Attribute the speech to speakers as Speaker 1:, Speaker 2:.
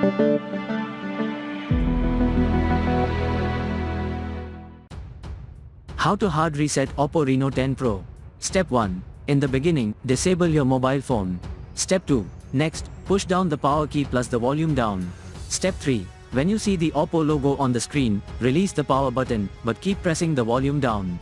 Speaker 1: How to hard reset Oppo Reno 10 Pro. Step 1. In the beginning, disable your mobile phone. Step 2. Next, push down the power key plus the volume down. Step 3. When you see the Oppo logo on the screen, release the power button, but keep pressing the volume down.